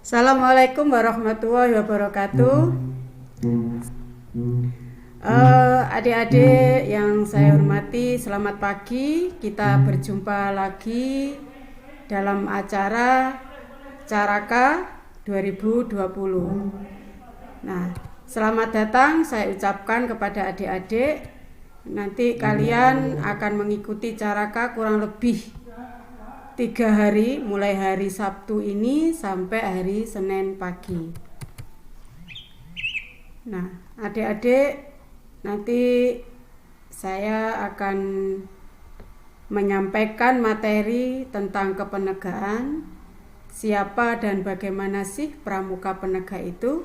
Assalamualaikum warahmatullahi wabarakatuh. Adik-adik yang saya hormati, selamat pagi. Kita berjumpa lagi dalam acara Caraka 2020. Nah, selamat datang saya ucapkan kepada adik-adik. Nanti kalian akan mengikuti Caraka kurang lebih 3 hari, mulai hari Sabtu ini sampai hari Senin pagi. Nah, adik-adik, nanti saya akan menyampaikan materi tentang kepenegaan. Siapa dan bagaimana sih pramuka penegak itu?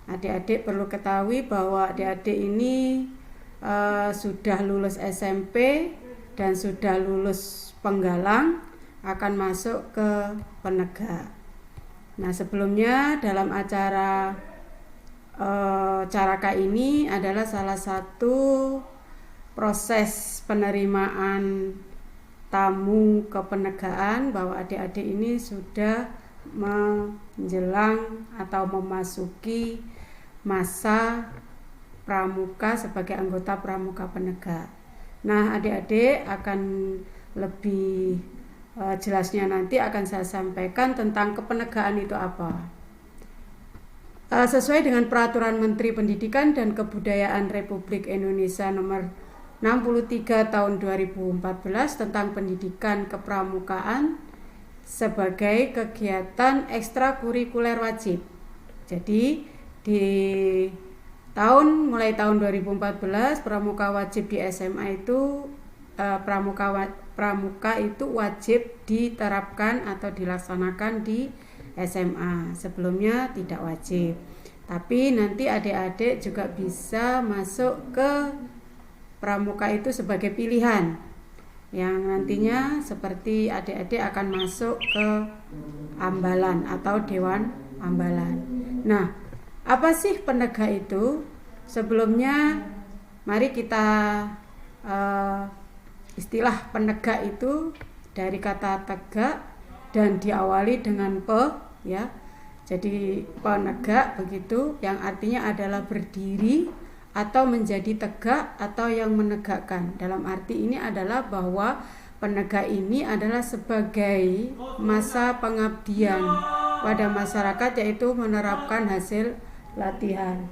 Adik-adik perlu ketahui bahwa adik-adik ini sudah lulus SMP dan sudah lulus penggalang, akan masuk ke penegak. Nah, sebelumnya dalam acara Caraka ini adalah salah satu proses penerimaan tamu kepenegaan, bahwa adik-adik ini sudah menjelang atau memasuki masa pramuka sebagai anggota pramuka penegak. Nah, adik-adik akan lebih jelasnya nanti akan saya sampaikan tentang kepenegaan itu apa. Sesuai dengan Peraturan Menteri Pendidikan dan Kebudayaan Republik Indonesia nomor 63 tahun 2014 tentang pendidikan kepramukaan sebagai kegiatan ekstrakurikuler wajib. Jadi mulai tahun 2014 pramuka wajib di SMA itu pramuka itu wajib diterapkan atau dilaksanakan di SMA. Sebelumnya tidak wajib. Tapi nanti adik-adik juga bisa masuk ke pramuka itu sebagai pilihan. Yang nantinya seperti adik-adik akan masuk ke ambalan atau dewan ambalan. Nah, apa sih penegak itu? Sebelumnya mari kita istilah penegak itu dari kata tegak dan diawali dengan ya. Jadi penegak begitu yang artinya adalah berdiri atau menjadi tegak atau yang menegakkan. Dalam arti ini adalah bahwa penegak ini adalah sebagai masa pengabdian pada masyarakat, yaitu menerapkan hasil latihan.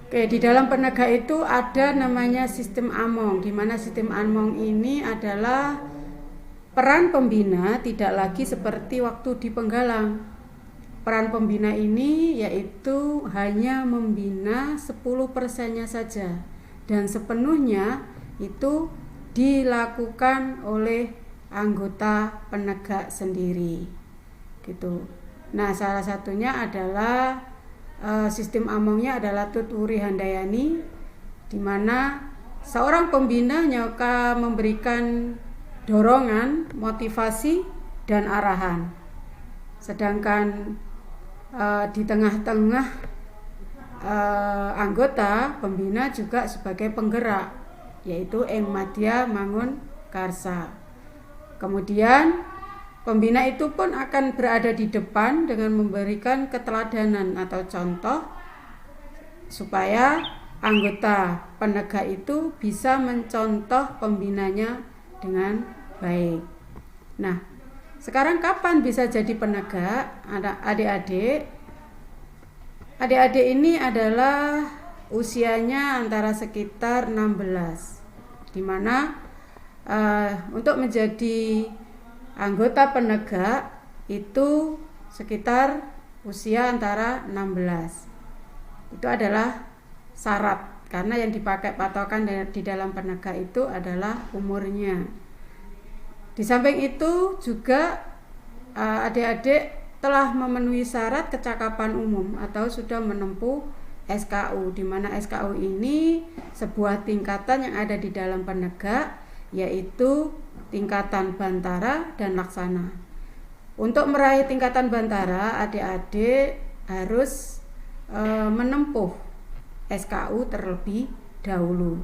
Oke, di dalam penegak itu ada namanya sistem among, di mana sistem among ini adalah peran pembina tidak lagi seperti waktu di penggalang. Peran pembina ini yaitu hanya membina 10%-nya saja, dan sepenuhnya itu dilakukan oleh anggota penegak sendiri. Gitu. Nah, salah satunya adalah sistem amongnya adalah Tuturi Handayani, di mana seorang pembina nyoka memberikan dorongan, motivasi, dan arahan. Sedangkan di tengah-tengah anggota pembina juga sebagai penggerak, yaitu Eng Madya Mangun Karsa. Kemudian pembina itu pun akan berada di depan dengan memberikan keteladanan atau contoh supaya anggota penegak itu bisa mencontoh pembinanya dengan baik. Nah, sekarang kapan bisa jadi penegak? Adik-adik ini adalah usianya antara sekitar 16, di mana untuk menjadi anggota penegak itu sekitar usia antara 16. Itu adalah syarat, karena yang dipakai patokan di dalam penegak itu adalah umurnya. Di samping itu juga adik-adik telah memenuhi syarat kecakapan umum atau sudah menempuh SKU, di mana SKU ini sebuah tingkatan yang ada di dalam penegak, yaitu tingkatan bantara dan laksana. Untuk meraih tingkatan bantara, adik-adik harus menempuh SKU terlebih dahulu.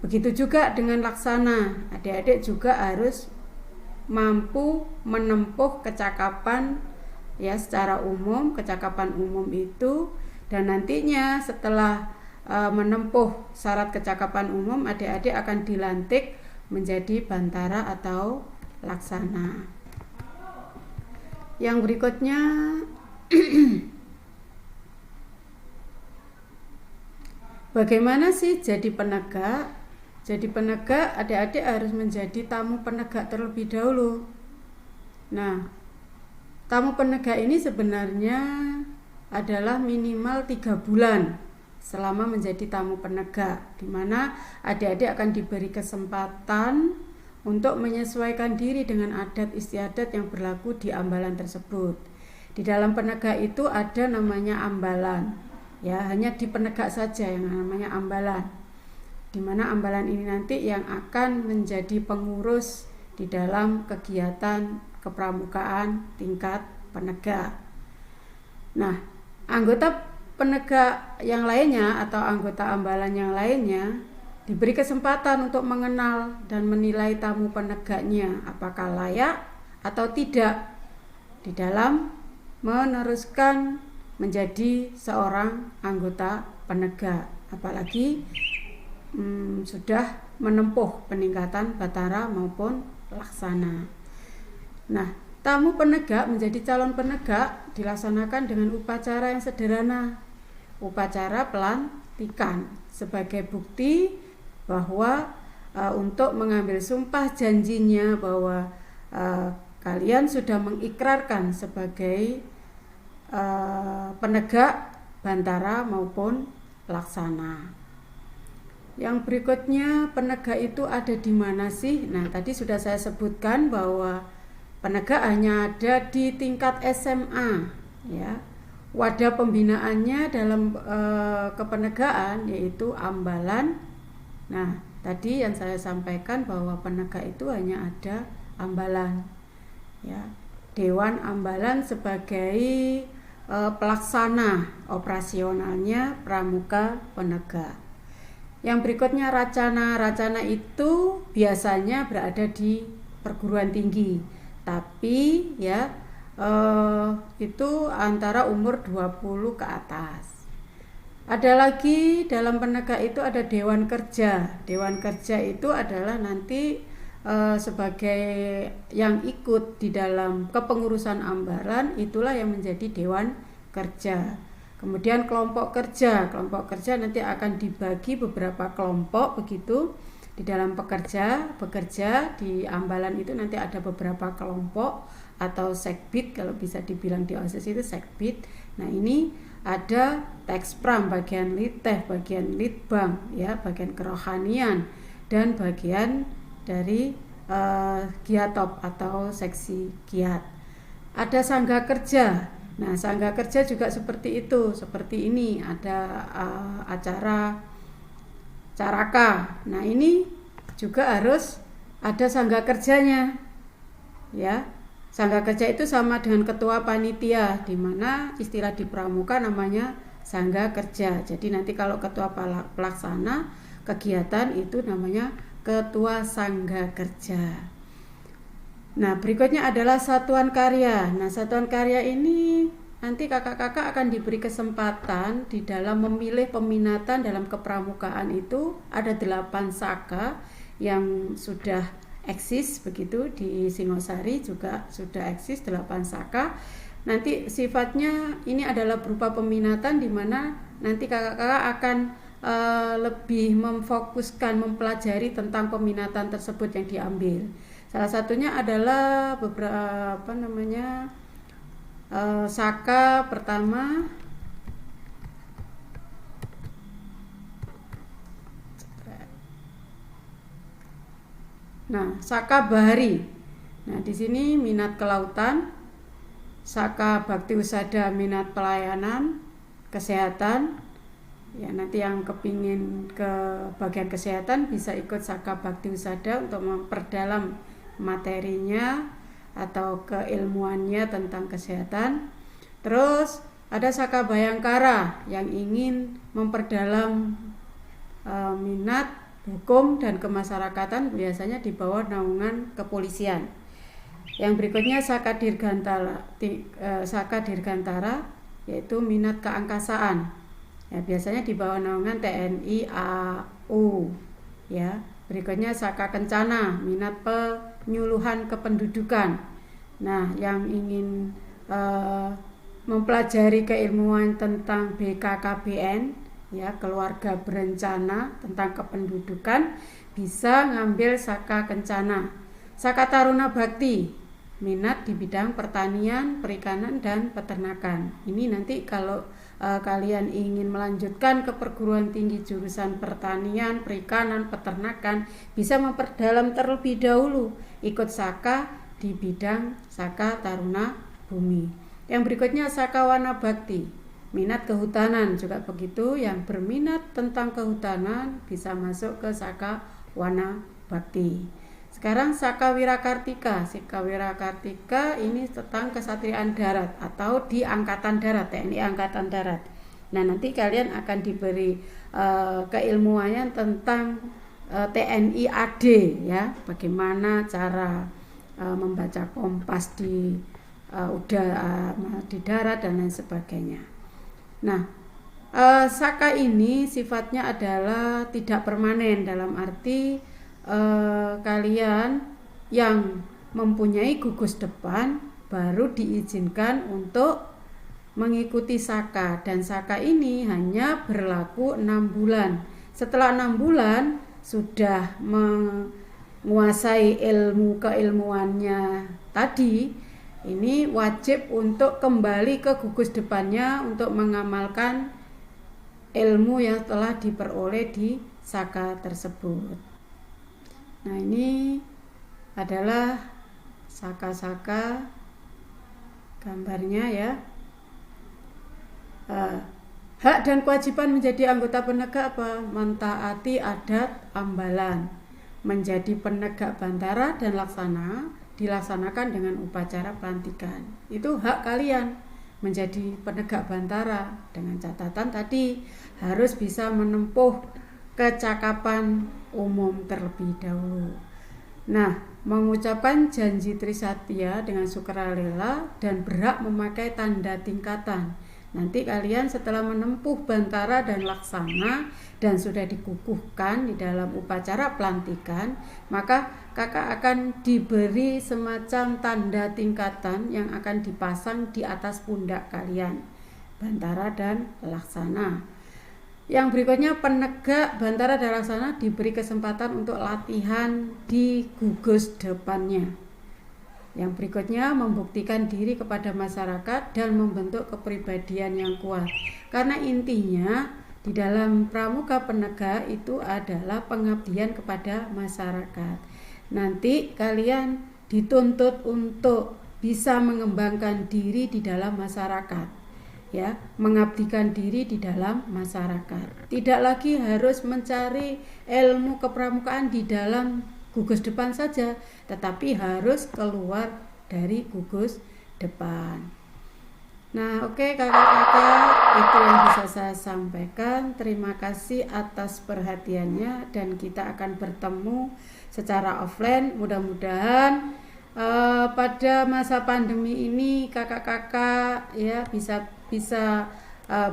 Begitu juga dengan laksana, adik-adik juga harus mampu menempuh kecakapan ya secara umum, kecakapan umum itu, dan nantinya setelah menempuh syarat kecakapan umum, adik-adik akan dilantik menjadi bantara atau laksana. Yang berikutnya bagaimana sih jadi penegak? Jadi penegak, adik-adik harus menjadi tamu penegak terlebih dahulu. Nah, tamu penegak ini sebenarnya adalah minimal 3 bulan selama menjadi tamu penegak, di mana adik-adik akan diberi kesempatan untuk menyesuaikan diri dengan adat istiadat yang berlaku di ambalan tersebut. Di dalam penegak itu ada namanya ambalan, ya, hanya di penegak saja yang namanya ambalan, di mana ambalan ini nanti yang akan menjadi pengurus di dalam kegiatan kepramukaan tingkat penegak. Nah, anggota penegak yang lainnya atau anggota ambalan yang lainnya diberi kesempatan untuk mengenal dan menilai tamu penegaknya apakah layak atau tidak di dalam meneruskan menjadi seorang anggota penegak, apalagi sudah menempuh peningkatan batara maupun laksana. Nah, tamu penegak menjadi calon penegak dilaksanakan dengan upacara yang sederhana, upacara pelantikan, sebagai bukti bahwa untuk mengambil sumpah janjinya bahwa kalian sudah mengikrarkan sebagai penegak bantara maupun laksana. Yang berikutnya, penegak itu ada di mana sih? Nah, tadi sudah saya sebutkan bahwa penegak hanya ada di tingkat SMA, ya. Wadah pembinaannya dalam kepenegaan yaitu ambalan. Nah, tadi yang saya sampaikan bahwa penegak itu hanya ada ambalan, ya. Dewan ambalan sebagai pelaksana operasionalnya pramuka penegak. Yang berikutnya racana. Racana itu biasanya berada di perguruan tinggi, tapi ya itu antara umur 20 ke atas. Ada lagi dalam penegak itu ada dewan kerja. Dewan kerja itu adalah nanti sebagai yang ikut di dalam kepengurusan ambalan, itulah yang menjadi dewan kerja. Kemudian kelompok kerja nanti akan dibagi beberapa kelompok begitu. Di dalam bekerja di ambalan itu nanti ada beberapa kelompok atau sekbid, kalau bisa dibilang di OSIS itu sekbid. Nah, ini ada tekspram, bagian liteh, bagian litbang, ya, bagian kerohanian, dan bagian dari giatop atau seksi giat. Ada sangga kerja. Nah, sangga kerja juga seperti itu, seperti ini ada acara caraka. Nah, ini juga harus ada sangga kerjanya, ya. Sangga kerja itu sama dengan ketua panitia, di mana istilah di pramuka namanya sangga kerja. Jadi nanti kalau ketua pelaksana kegiatan itu namanya ketua sangga kerja. Nah, berikutnya adalah satuan karya. Nah, satuan karya ini nanti kakak-kakak akan diberi kesempatan di dalam memilih peminatan dalam kepramukaan itu. Ada 8 saka yang sudah eksis begitu, di Singosari juga sudah eksis 8 saka. Nanti sifatnya ini adalah berupa peminatan, di mana nanti kakak-kakak akan lebih memfokuskan mempelajari tentang peminatan tersebut yang diambil. Salah satunya adalah beberapa saka pertama saka bahari. Nah, di sini minat kelautan. Saka bakti usada minat pelayanan kesehatan. Ya, nanti yang kepingin ke bagian kesehatan bisa ikut saka bakti usada untuk memperdalam materinya atau keilmuannya tentang kesehatan. Terus ada saka bayangkara yang ingin memperdalam minat hukum dan kemasyarakatan, biasanya di bawah naungan kepolisian. Yang berikutnya Saka Dirgantara yaitu minat keangkasaan. Ya, biasanya di bawah naungan TNI AU. Ya, berikutnya Saka Kencana, minat penyuluhan kependudukan. Nah, yang ingin mempelajari keilmuan tentang BKKBN, ya, keluarga berencana tentang kependudukan, bisa ngambil Saka Kencana. Saka Taruna Bakti, minat di bidang pertanian, perikanan, dan peternakan. Ini nanti kalau kalian ingin melanjutkan ke perguruan tinggi jurusan pertanian, perikanan, peternakan, bisa memperdalam terlebih dahulu, ikut Saka di bidang Saka Taruna Bumi. Yang berikutnya Saka Wana Bakti, minat kehutanan juga begitu. Yang berminat tentang kehutanan bisa masuk ke Saka Wana Bakti. Sekarang Saka Wirakartika. Saka Wirakartika ini tentang kesatriaan darat atau di Angkatan Darat, TNI Angkatan Darat. Nah, nanti kalian akan diberi keilmuannya tentang TNI AD, ya, bagaimana cara membaca kompas di udara, di darat, dan lain sebagainya. Nah, Saka ini sifatnya adalah tidak permanen, dalam arti kalian yang mempunyai gugus depan baru diizinkan untuk mengikuti Saka, dan Saka ini hanya berlaku 6 bulan. Setelah 6 bulan sudah menguasai ilmu keilmuannya tadi, ini wajib untuk kembali ke gugus depannya untuk mengamalkan ilmu yang telah diperoleh di Saka tersebut. Nah, ini adalah Saka-Saka gambarnya, ya. Hak dan kewajiban menjadi anggota penegak apa? Mentaati adat ambalan, menjadi penegak bantara dan laksana, dilaksanakan dengan upacara pelantikan. Itu hak kalian menjadi penegak bantara, dengan catatan tadi harus bisa menempuh kecakapan umum terlebih dahulu. Nah, mengucapkan janji Trisatya dengan sukarela dan berhak memakai tanda tingkatan. Nanti kalian setelah menempuh bantara dan laksana dan sudah dikukuhkan di dalam upacara pelantikan, maka kakak akan diberi semacam tanda tingkatan yang akan dipasang di atas pundak kalian, bantara dan laksana. Yang berikutnya penegak bantara dan laksana diberi kesempatan untuk latihan di gugus depannya. Yang berikutnya membuktikan diri kepada masyarakat dan membentuk kepribadian yang kuat. Karena intinya di dalam pramuka penegak itu adalah pengabdian kepada masyarakat. Nanti kalian dituntut untuk bisa mengembangkan diri di dalam masyarakat, ya, mengabdikan diri di dalam masyarakat. Tidak lagi harus mencari ilmu kepramukaan di dalam gugus depan saja, tetapi harus keluar dari gugus depan. Nah, oke, kakak-kakak, itu yang bisa saya sampaikan. Terima kasih atas perhatiannya, dan kita akan bertemu secara offline. Mudah-mudahan pada masa pandemi ini kakak-kakak, ya, bisa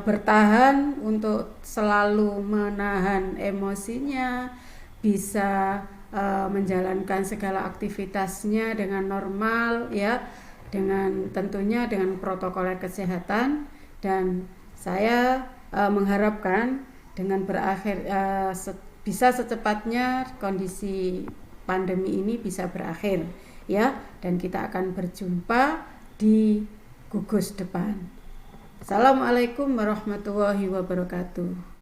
bertahan untuk selalu menahan emosinya, bisa menjalankan segala aktivitasnya dengan normal, ya, dengan tentunya dengan protokol kesehatan. Dan saya mengharapkan dengan berakhir bisa secepatnya kondisi pandemi ini bisa berakhir, ya, dan kita akan berjumpa di gugus depan. Assalamualaikum warahmatullahi wabarakatuh.